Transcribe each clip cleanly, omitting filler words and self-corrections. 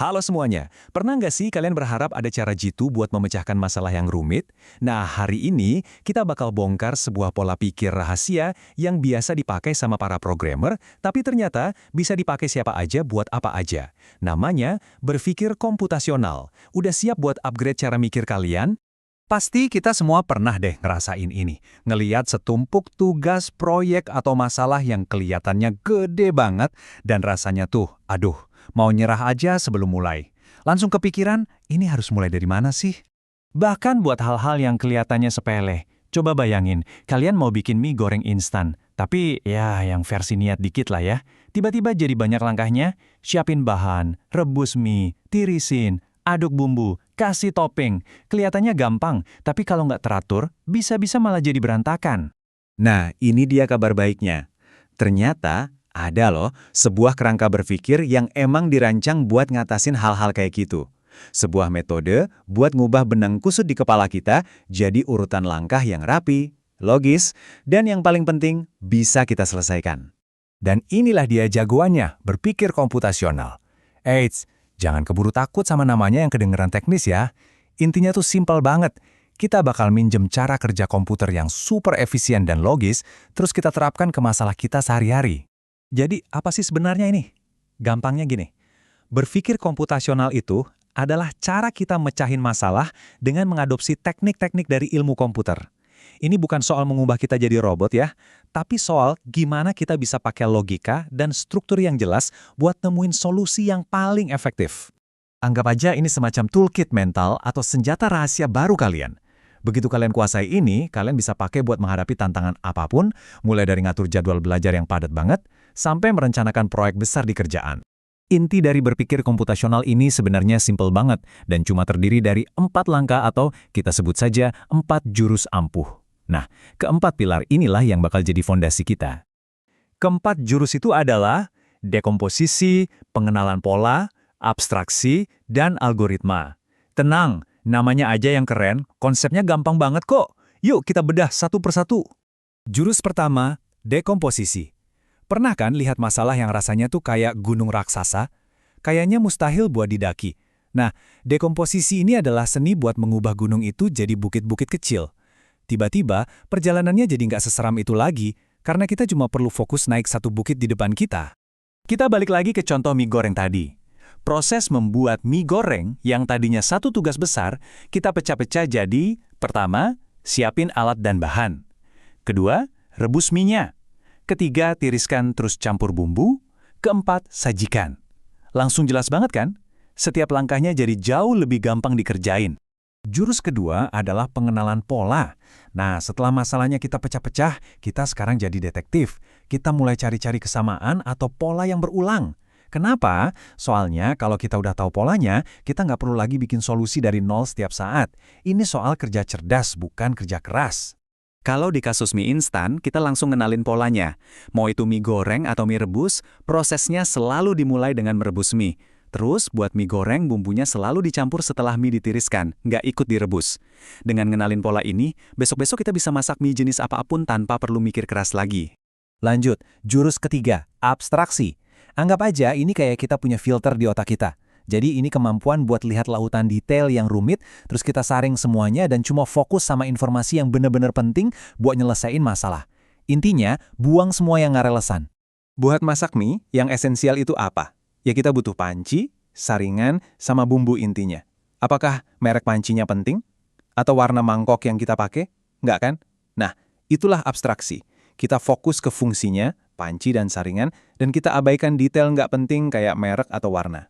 Halo semuanya, pernah nggak sih kalian berharap ada cara jitu buat memecahkan masalah yang rumit? Nah, hari ini kita bakal bongkar sebuah pola pikir rahasia yang biasa dipakai sama para programmer, tapi ternyata bisa dipakai siapa aja buat apa aja. Namanya berpikir komputasional. Udah siap buat upgrade cara mikir kalian? Pasti kita semua pernah deh ngerasain ini. Ngeliat setumpuk tugas, proyek, atau masalah yang kelihatannya gede banget dan rasanya tuh, aduh, mau nyerah aja sebelum mulai. Langsung kepikiran, ini harus mulai dari mana sih? Bahkan buat hal-hal yang kelihatannya sepele. Coba bayangin, kalian mau bikin mie goreng instan, tapi ya yang versi niat dikit lah ya. Tiba-tiba jadi banyak langkahnya, siapin bahan, rebus mie, tirisin, aduk bumbu, kasih topping. Kelihatannya gampang, tapi kalau nggak teratur, bisa-bisa malah jadi berantakan. Nah, ini dia kabar baiknya. Ternyata ada loh sebuah kerangka berpikir yang emang dirancang buat ngatasin hal-hal kayak gitu. Sebuah metode buat ngubah benang kusut di kepala kita jadi urutan langkah yang rapi, logis, dan yang paling penting bisa kita selesaikan. Dan inilah dia jagoannya, berpikir komputasional. Eits, jangan keburu takut sama namanya yang kedengeran teknis ya. Intinya tuh simpel banget. Kita bakal minjem cara kerja komputer yang super efisien dan logis, terus kita terapkan ke masalah kita sehari-hari. Jadi, apa sih sebenarnya ini? Gampangnya gini, berpikir komputasional itu adalah cara kita mecahin masalah dengan mengadopsi teknik-teknik dari ilmu komputer. Ini bukan soal mengubah kita jadi robot ya, tapi soal gimana kita bisa pakai logika dan struktur yang jelas buat nemuin solusi yang paling efektif. Anggap aja ini semacam toolkit mental atau senjata rahasia baru kalian. Begitu kalian kuasai ini, kalian bisa pakai buat menghadapi tantangan apapun, mulai dari ngatur jadwal belajar yang padat banget, sampai merencanakan proyek besar di kerjaan. Inti dari berpikir komputasional ini sebenarnya simpel banget dan cuma terdiri dari 4 langkah atau kita sebut saja 4 jurus ampuh. Nah, keempat pilar inilah yang bakal jadi fondasi kita. Keempat jurus itu adalah dekomposisi, pengenalan pola, abstraksi, dan algoritma. Tenang, namanya aja yang keren, konsepnya gampang banget kok. Yuk kita bedah satu persatu. Jurus pertama, dekomposisi. Pernah kan lihat masalah yang rasanya tuh kayak gunung raksasa? Kayaknya mustahil buat didaki. Nah, dekomposisi ini adalah seni buat mengubah gunung itu jadi bukit-bukit kecil. Tiba-tiba, perjalanannya jadi nggak seseram itu lagi, karena kita cuma perlu fokus naik satu bukit di depan kita. Kita balik lagi ke contoh mie goreng tadi. Proses membuat mie goreng yang tadinya satu tugas besar, kita pecah-pecah jadi, pertama, siapin alat dan bahan. Kedua, rebus mie-nya. Ketiga, tiriskan terus campur bumbu. Keempat, sajikan. Langsung jelas banget kan? Setiap langkahnya jadi jauh lebih gampang dikerjain. Jurus kedua adalah pengenalan pola. Nah, setelah masalahnya kita pecah-pecah, kita sekarang jadi detektif. Kita mulai cari-cari kesamaan atau pola yang berulang. Kenapa? Soalnya kalau kita udah tahu polanya, kita nggak perlu lagi bikin solusi dari nol setiap saat. Ini soal kerja cerdas, bukan kerja keras. Kalau di kasus mie instan, kita langsung ngenalin polanya. Mau itu mie goreng atau mie rebus, prosesnya selalu dimulai dengan merebus mie. Terus, buat mie goreng, bumbunya selalu dicampur setelah mie ditiriskan, nggak ikut direbus. Dengan ngenalin pola ini, besok-besok kita bisa masak mie jenis apapun tanpa perlu mikir keras lagi. Lanjut, jurus ketiga, abstraksi. Anggap aja ini kayak kita punya filter di otak kita. Jadi ini kemampuan buat lihat lautan detail yang rumit, terus kita saring semuanya dan cuma fokus sama informasi yang benar-benar penting buat nyelesain masalah. Intinya, buang semua yang nggak relevan. Buat masak mie, yang esensial itu apa? Ya kita butuh panci, saringan, sama bumbu intinya. Apakah merek pancinya penting? Atau warna mangkok yang kita pakai? Nggak kan? Nah, itulah abstraksi. Kita fokus ke fungsinya, panci dan saringan, dan kita abaikan detail nggak penting kayak merek atau warna.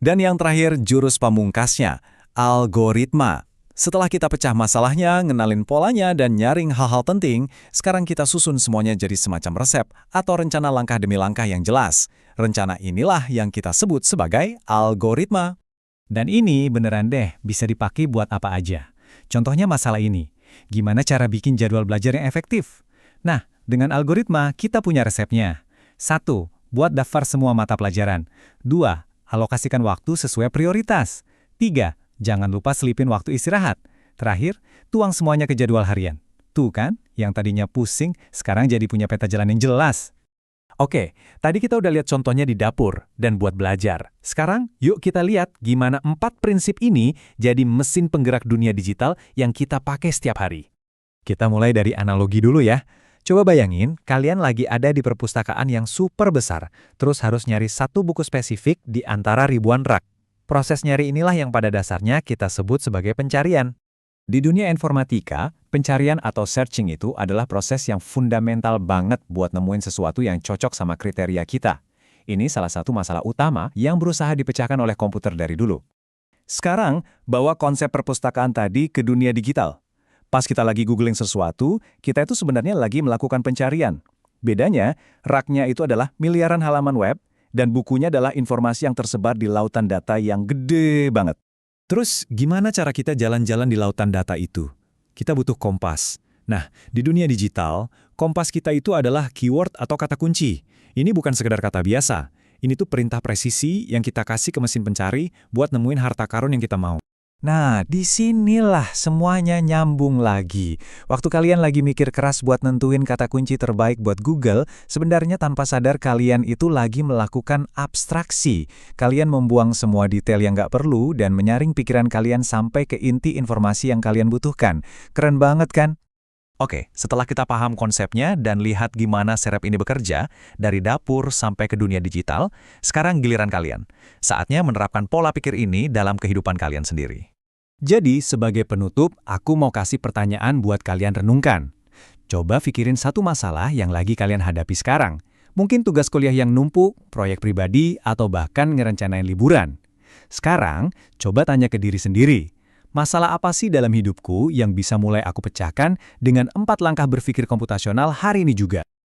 Dan yang terakhir, jurus pamungkasnya, algoritma. Setelah kita pecah masalahnya, ngenalin polanya, dan nyaring hal-hal penting, sekarang kita susun semuanya jadi semacam resep atau rencana langkah demi langkah yang jelas. Rencana inilah yang kita sebut sebagai algoritma. Dan ini beneran deh bisa dipakai buat apa aja. Contohnya masalah ini, gimana cara bikin jadwal belajar yang efektif? Nah, dengan algoritma kita punya resepnya. 1. Buat daftar semua mata pelajaran. 2. Alokasikan waktu sesuai prioritas. 3. Jangan lupa selipin waktu istirahat. Terakhir, tuang semuanya ke jadwal harian. Tuh kan, yang tadinya pusing, sekarang jadi punya peta jalan yang jelas. Oke, tadi kita udah lihat contohnya di dapur dan buat belajar. Sekarang, yuk kita lihat gimana 4 prinsip ini jadi mesin penggerak dunia digital yang kita pakai setiap hari. Kita mulai dari analogi dulu ya. Coba bayangin, kalian lagi ada di perpustakaan yang super besar, terus harus nyari satu buku spesifik di antara ribuan rak. Proses nyari inilah yang pada dasarnya kita sebut sebagai pencarian. Di dunia informatika, pencarian atau searching itu adalah proses yang fundamental banget buat nemuin sesuatu yang cocok sama kriteria kita. Ini salah satu masalah utama yang berusaha dipecahkan oleh komputer dari dulu. Sekarang, bawa konsep perpustakaan tadi ke dunia digital. Pas kita lagi googling sesuatu, kita itu sebenarnya lagi melakukan pencarian. Bedanya, raknya itu adalah miliaran halaman web, dan bukunya adalah informasi yang tersebar di lautan data yang gede banget. Terus, gimana cara kita jalan-jalan di lautan data itu? Kita butuh kompas. Nah, di dunia digital, kompas kita itu adalah keyword atau kata kunci. Ini bukan sekedar kata biasa. Ini tuh perintah presisi yang kita kasih ke mesin pencari buat nemuin harta karun yang kita mau. Nah, disinilah semuanya nyambung lagi. Waktu kalian lagi mikir keras buat nentuin kata kunci terbaik buat Google, sebenarnya tanpa sadar kalian itu lagi melakukan abstraksi. Kalian membuang semua detail yang nggak perlu dan menyaring pikiran kalian sampai ke inti informasi yang kalian butuhkan. Keren banget kan? Oke, setelah kita paham konsepnya dan lihat gimana serep ini bekerja, dari dapur sampai ke dunia digital, sekarang giliran kalian. Saatnya menerapkan pola pikir ini dalam kehidupan kalian sendiri. Jadi, sebagai penutup, aku mau kasih pertanyaan buat kalian renungkan. Coba pikirin satu masalah yang lagi kalian hadapi sekarang. Mungkin tugas kuliah yang numpuk, proyek pribadi, atau bahkan ngerencanain liburan. Sekarang, coba tanya ke diri sendiri. Masalah apa sih dalam hidupku yang bisa mulai aku pecahkan dengan 4 langkah berpikir komputasional hari ini juga?